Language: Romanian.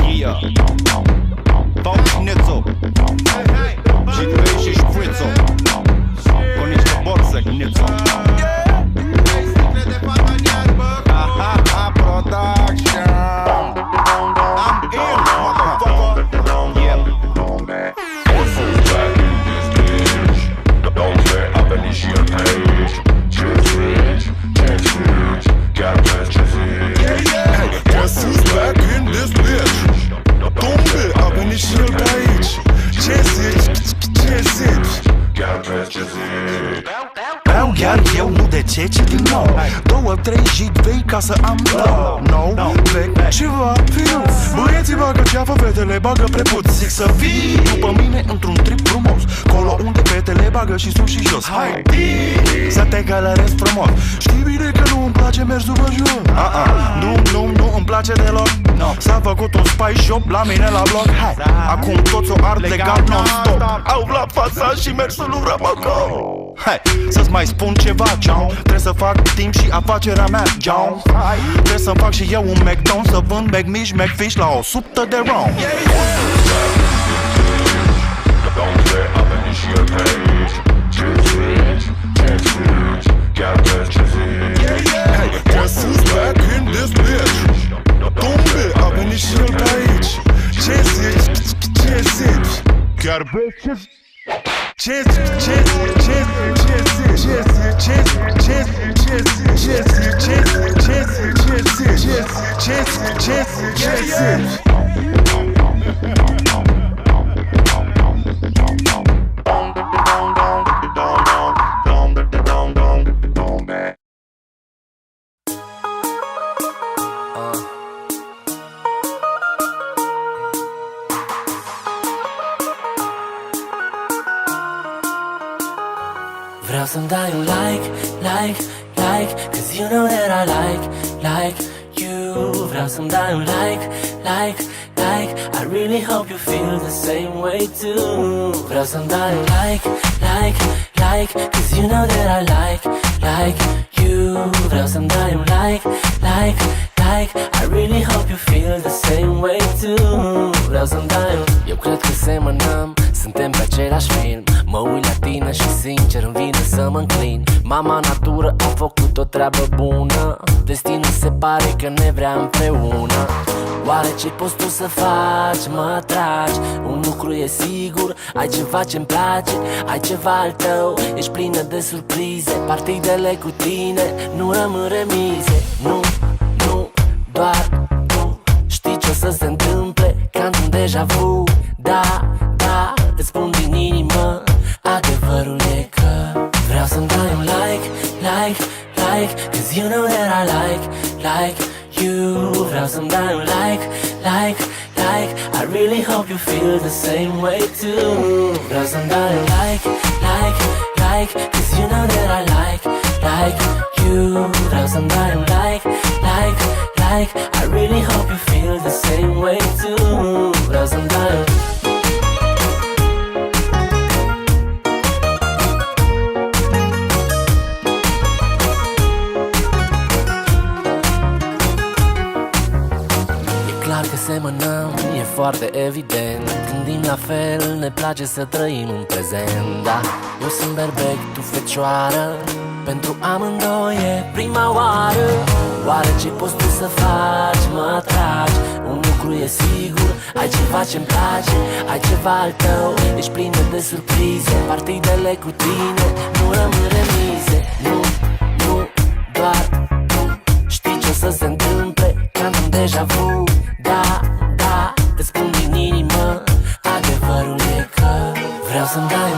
Yeah. Fałdnico și trei și șprițo cu niște borse gnițo. Aha, production. I'm in, motherfucker. Yeah. A venit și el pe aici. Guess who's back in this bitch? Dom'le, a venit și el pe aici. Ce zici? Beau chiar eu, nu de ce, ci din nou 2-3 jidvei ca să am flow. Nou, vechi, ceva fiu. Băieții bagă ceafă, fetele bagă preput. Zic să vii după mine într-un trip frumos, colo unde fetele bagă și sus și jos. Hai, să te călăresc frumos. Știi bine că nu îmi place mersul pe jos. Nu îmi place deloc. S-a făcut un spy shop la mine la bloc. Hai, acum toți o ard legal non-stop. Au la fața și mersul lui Ramacou. Hai, să-ți mai spun ceva, John. Trebuie să fac timp și afacerea mea, John. Trebuie să-mi fac și eu un McDonald's, să vând McMish, McFish la 100 de ron. A venit și el pe aici. Guess who's back in this bitch? Dom'le, a venit și el pe aici. Ce zici? Chiar vezi Vreau să-mi dai un like, cause you know that I like you. Vreau să-mi dai un like, I really hope you feel the same way too. Vreau să-mi dai un like, cause you know that I like you. Vreau să-mi dai un like, I really hope you feel the same way too. Vreau să-mi dai un... Eu cred că semănăm, suntem pe același film. Mă uit la tine și sincer îmi vine să mă înclin. Mama natură a făcut o treabă bună. Destinul se pare că ne vrea împreună. Oare ce poți tu să faci? Mă atragi. Un lucru e sigur, ai ceva ce-mi place, ai ceva al tău. Ești plină de surprize, partidele cu tine nu rămân remize. Nu, doar tu știi ce o să se întâmple, ca într-un deja vu. Da, îți spun din inimă, adevărul e că vreau să-mi dai un like, cause you know that I like you. Vreau să-mi dai un like, I really hope you feel the same way too. Vreau să-mi dai un like, cause you know that I like you. Vreau să-mi dai un like, I really hope you feel the same way too. Vreau să-mi dai un... Că semănăm, e foarte evident. Gândim la fel, ne place să trăim în prezent. Da, eu sunt berbec, tu fecioară. Pentru amândoi e prima oară. Oare ce poți tu să faci? Mă atragi. Un lucru e sigur, ai ceva ce-mi place, ai ceva al tău. Ești plină de surprize, partidele cu tine nu rămân remize. Nu, doar tu știi ce o să se întâmple, ca într-un deja vu. Da, îți spun din inimă, adevărul e că vreau să-mi dai